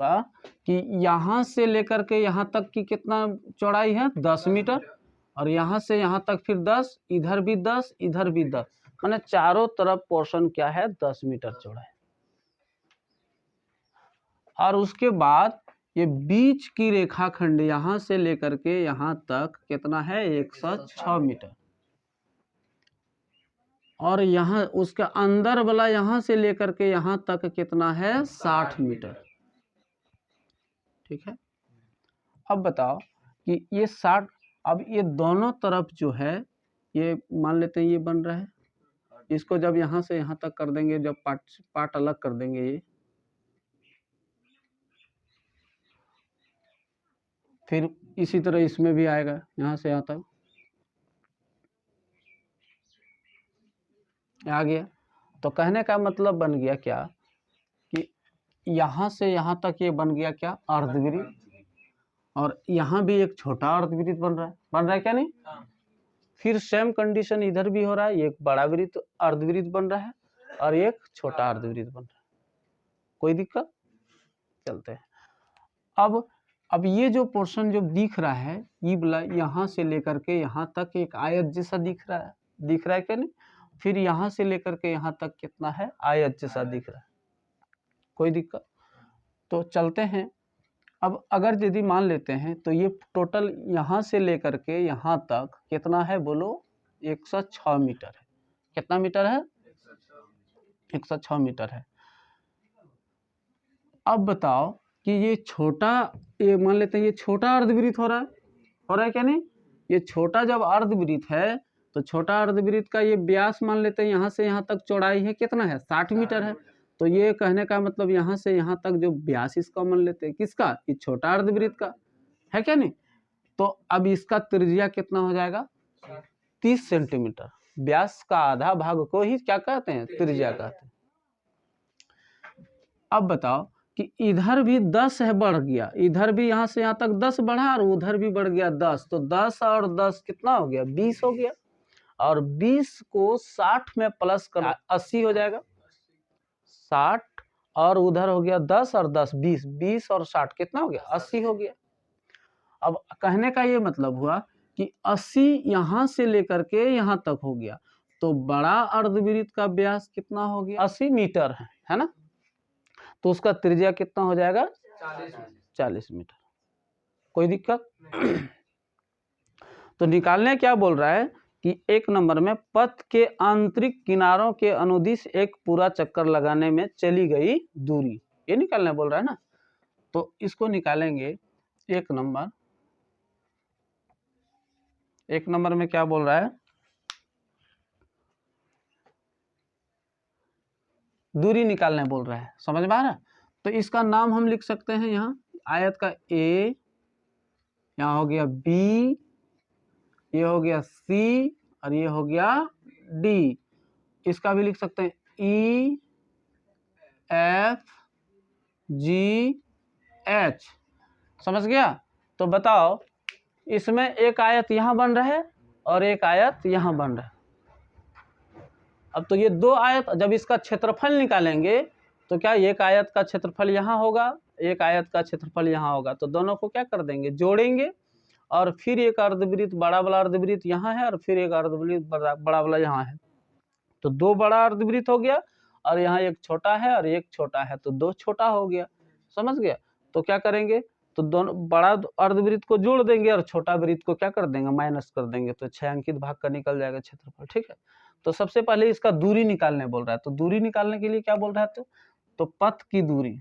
कि यहाँ से लेकर के यहाँ तक की कितना चौड़ाई है 10 मीटर, और यहाँ से यहाँ तक फिर 10, इधर भी 10, इधर भी 10, माने चारों तरफ पोर्शन क्या है 10 मीटर चौड़ा है। और उसके बाद ये बीच की रेखाखंड यहाँ से लेकर के यहाँ तक कितना है 106 मीटर, और यहाँ उसका अंदर वाला यहाँ से लेकर के यहाँ तक कितना है 60 मीटर। ठीक है, अब बताओ कि ये 60, अब ये दोनों तरफ जो है ये मान लेते हैं ये बन रहा है, इसको जब यहाँ से यहाँ तक कर देंगे, जब पार्ट अलग कर देंगे ये, फिर इसी तरह इसमें भी आएगा यहाँ से यहाँ तक आ गया। तो कहने का मतलब बन गया क्या कि यहाँ से यहाँ तक ये बन गया क्या अर्धवृत्त, और यहाँ भी एक छोटा अर्धवृत्त बन रहा है क्या नहीं। फिर सेम कंडीशन इधर भी हो रहा है, एक बड़ा वृत्त अर्धवृत्त बन रहा है और एक छोटा अर्धवृत्त बन रहा है। कोई दिक्कत? चलते हैं। अब ये जो पोर्शन जो दिख रहा है ये वाला यहाँ से लेकर के यहाँ तक एक आयत जैसा दिख रहा है क्या नहीं। फिर यहाँ से लेकर के यहाँ तक कितना है आयत जैसा दिख रहा है। कोई दिक्कत? तो चलते हैं। अब अगर यदि मान लेते हैं तो ये टोटल यहाँ से लेकर के यहाँ तक कितना है बोलो 106 मीटर है। कितना मीटर है? 106 मीटर है। अब बताओ कि ये छोटा, ये मान लेते हैं ये छोटा अर्धवृत्त हो रहा है क्या नहीं। ये छोटा जब अर्धवृत्त है तो छोटा अर्धवृत्त का ये व्यास मान लेते हैं यहाँ से यहाँ तक चौड़ाई है कितना है 60 मीटर है। तो ये कहने का मतलब यहाँ से यहाँ तक जो व्यास इसका मान लेते हैं किसका, ये छोटा अर्धवृत्त का है क्या नहीं। तो अब इसका त्रिज्या कितना हो जाएगा 30 सेंटीमीटर। व्यास का आधा भाग को ही क्या कहते हैं त्रिज्या कहते हैं। अब बताओ कि इधर भी 10 है बढ़ गया, इधर भी यहाँ से यहाँ तक 10 बढ़ा और उधर भी बढ़ गया 10, तो 10 और 10 कितना हो गया 20 हो गया। और 20 को 60 में प्लस कर 80 हो जाएगा। 60 और उधर हो गया 10 और 10 20, 20 और 60 कितना हो गया 80 हो गया। अब कहने का ये मतलब हुआ कि 80 यहाँ से लेकर के यहाँ तक हो गया, तो बड़ा अर्धवृत्त का व्यास कितना हो गया 80 मीटर है ना। तो उसका त्रिज्या कितना हो जाएगा 40 मीटर। कोई दिक्कत? तो निकालने क्या बोल रहा है कि एक नंबर में पथ के आंतरिक किनारों के अनुदिश एक पूरा चक्कर लगाने में चली गई दूरी, ये निकालने बोल रहा है ना। तो इसको निकालेंगे। एक नंबर में क्या बोल रहा है, दूरी निकालने बोल रहा है। समझ में आ रहा है? तो इसका नाम हम लिख सकते हैं यहाँ आयत का ए, यहाँ हो गया बी, ये हो गया सी और ये हो गया डी। इसका भी लिख सकते हैं ई एफ जी एच। समझ गया? तो बताओ इसमें एक आयत यहाँ बन रहा है और एक आयत यहाँ बन रहा है। अब तो ये दो आयत, जब इसका क्षेत्रफल निकालेंगे तो क्या एक आयत का क्षेत्रफल यहाँ होगा, एक आयत का क्षेत्रफल यहाँ होगा, तो दोनों को क्या कर देंगे जोड़ेंगे, और फिर एक अर्धवृत्त बड़ा वाला अर्धवृत्त यहाँ है और फिर एक अर्धवृत्त बड़ा वाला यहाँ है, तो दो बड़ा अर्धवृत्त हो गया और यहाँ एक छोटा है और एक छोटा है, तो दो छोटा हो गया। समझ गया? तो क्या करेंगे, तो दोनों बड़ा अर्धवृत्त को जोड़ देंगे और छोटा वृत्त को क्या कर देंगे माइनस कर देंगे, तो 6 अंकित भाग का निकल जाएगा क्षेत्रफल। ठीक है, तो सबसे पहले इसका दूरी निकालने बोल रहा है। तो दूरी निकालने के लिए क्या बोल रहा है, तो पथ की दूरी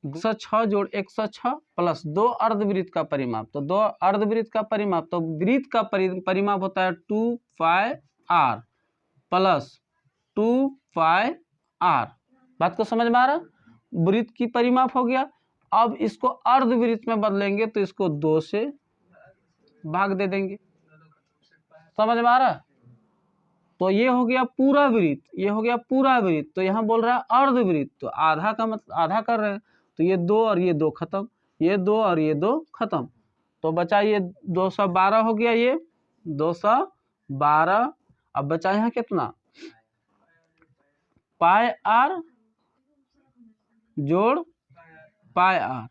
106 जोड़ 106 प्लस 2 अर्धवृत्त का परिमाप, तो 2 अर्धवृत्त का परिमाप, तो वृत्त का परिमाप होता है 2 पाई r प्लस 2 पाई r। बात को समझ में आ रहा? वृत्त की परिमाप हो गया। अब इसको अर्धवृत्त में बदलेंगे तो इसको 2 से भाग दे देंगे। समझ में आ रहा? तो ये हो गया पूरा वृत्त, ये हो गया पूरा वृत्त। तो यहाँ बोल रहा है अर्धवृत्त, तो आधा का मतलब आधा कर रहे हैं, तो ये 2 और ये 2 खत्म, ये 2 और ये 2 खत्म, तो बचा ये 212 हो गया, ये 212। अब बचा यहाँ कितना पाई आर जोड़ पाई आर,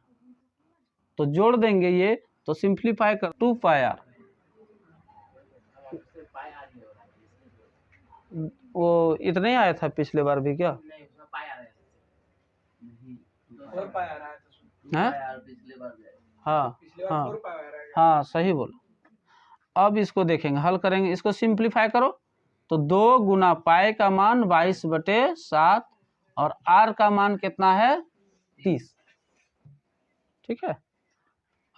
तो जोड़ देंगे ये, तो सिंप्लीफाई कर 2 पाई आर, वो इतना ही आया था पिछले बार भी क्या? हाँ हाँ हाँ हाँ सही बोला। अब इसको देखेंगे, हल करेंगे, इसको सिंप्लीफाई करो तो 2 गुना पाई का मान 22/7 और आर का मान कितना है 30, ठीक है।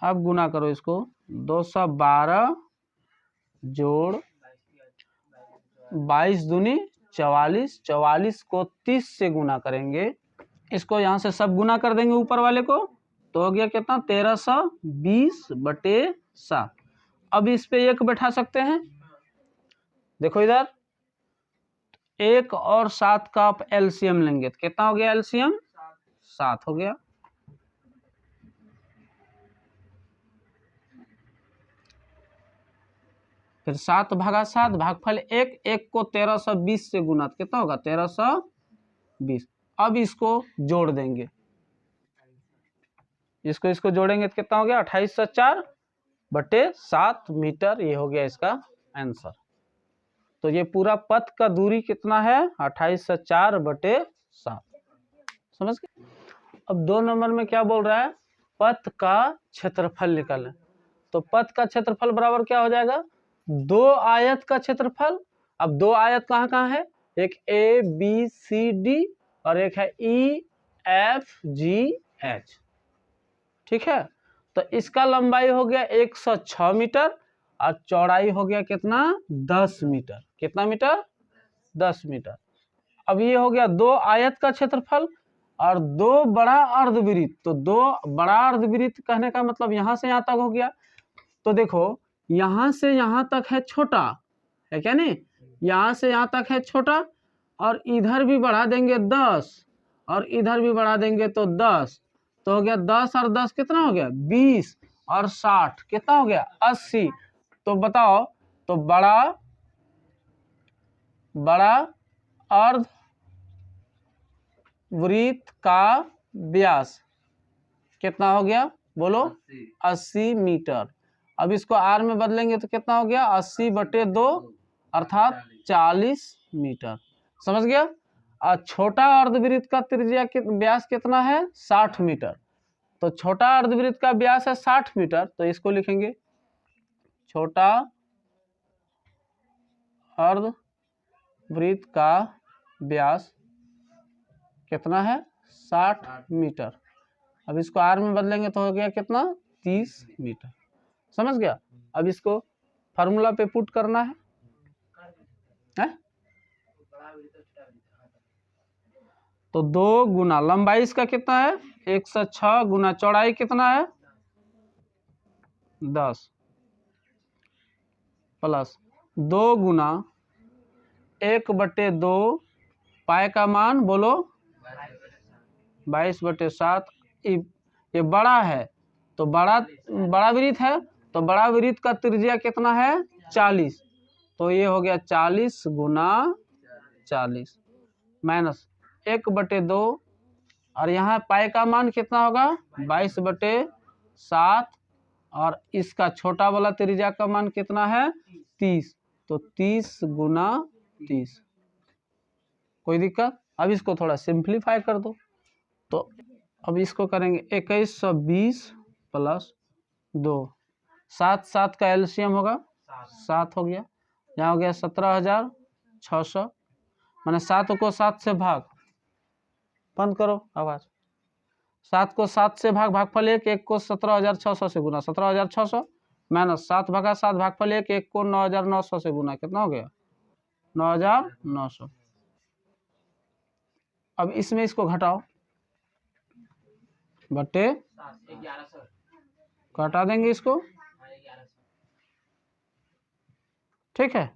अब गुना करो इसको, 212 जोड़ 22 दूनी 44, 44 को 30 से गुना करेंगे, इसको यहाँ से सब गुना कर देंगे ऊपर वाले को, तो हो गया कितना 1320/7। अब इस पे 1 बैठा सकते हैं, देखो इधर 1 और 7 का आप एलसीएम लेंगे तो कितना हो गया एलसीएम 7 हो गया। फिर 7 भागा 7 भागफल 1, 1 को 1320 से गुना तो कितना होगा 1320। अब इसको जोड़ देंगे, इसको जोड़ेंगे तो कितना हो गया 2804/7 मीटर, ये हो गया इसका आंसर। तो ये पूरा पथ का दूरी कितना है 2804/7, समझ गए। अब 2 नंबर में क्या बोल रहा है, पथ का क्षेत्रफल निकालें। तो पथ का क्षेत्रफल बराबर क्या हो जाएगा 2 आयत का क्षेत्रफल। अब 2 आयत कहाँ कहाँ है, एक ए बी सी डी और एक है ई एफ जी एच, ठीक है। तो इसका लंबाई हो गया 106 मीटर और चौड़ाई हो गया कितना 10 मीटर, कितना मीटर 10 मीटर। अब ये हो गया 2 आयत का क्षेत्रफल और 2 बड़ा अर्धवृत्त, तो 2 बड़ा अर्धवृत्त कहने का मतलब यहाँ से यहाँ तक हो गया। तो देखो यहाँ से यहाँ तक है छोटा, है क्या नहीं, यहाँ से यहाँ तक है छोटा और इधर भी बढ़ा देंगे 10 और इधर भी बढ़ा देंगे तो 10, तो हो गया 10 और 10 कितना हो गया 20 और 60 कितना हो गया 80। तो बताओ, तो बड़ा अर्धवृत्त का व्यास कितना हो गया बोलो 80 मीटर। अब इसको आर में बदलेंगे तो कितना हो गया 80/2 अर्थात 40 मीटर, समझ गया। और छोटा अर्धवृत्त का त्रिज्या व्यास कितना है 60 मीटर, तो छोटा अर्धवृत्त का व्यास है 60 मीटर, तो इसको लिखेंगे छोटा अर्धवृत्त का व्यास कितना है 60 मीटर। अब इसको आर में बदलेंगे तो हो गया कितना 30 मीटर, समझ गया। अब इसको फार्मूला पे पुट करना है, तो 2 गुना लंबाई इसका कितना है 106 गुना चौड़ाई कितना है 10 प्लस 2 गुना 1/2 पाई का मान बोलो 22/7। ये बड़ा है तो बड़ा वृत्त है, तो बड़ा वृत्त का त्रिज्या कितना है 40, तो ये हो गया 40 गुना 40 माइनस 1/2 और यहाँ पाई का मान कितना होगा 22/7 और इसका छोटा वाला त्रिज्या का मान कितना है 30, तो 30 गुना 30। कोई दिक्कत। अब इसको थोड़ा सिंप्लीफाई कर दो, तो अब इसको करेंगे 2120 प्लस 2, 7 का एलसीएम होगा 7 हो गया, यहाँ हो गया 17,600, मैंने 7 को 7 से भाग, बंद करो आवाज, 7 को 7 से भागफल 1 को 17,600 से गुना 17,600 माइनस 7 भागा 7 भागफल 1 को 9,900 से गुना कितना हो गया 9,900। अब इसमें इसको घटाओ बटे घटा देंगे इसको, ठीक है।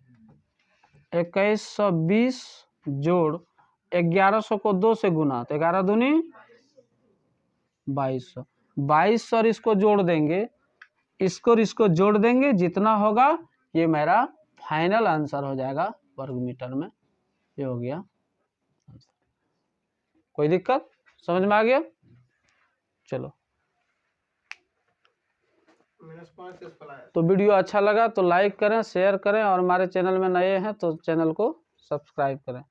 2120 जोड़ 1100 को 2 से गुना तो 11 दूनी 2200, 2200 और इसको जोड़ देंगे, इसको जोड़ देंगे, जितना होगा ये मेरा फाइनल आंसर हो जाएगा वर्ग मीटर में, ये हो गया। कोई दिक्कत? समझ में आ गया? चलो, तो वीडियो अच्छा लगा तो लाइक करें, शेयर करें, और हमारे चैनल में नए हैं तो चैनल को सब्सक्राइब करें।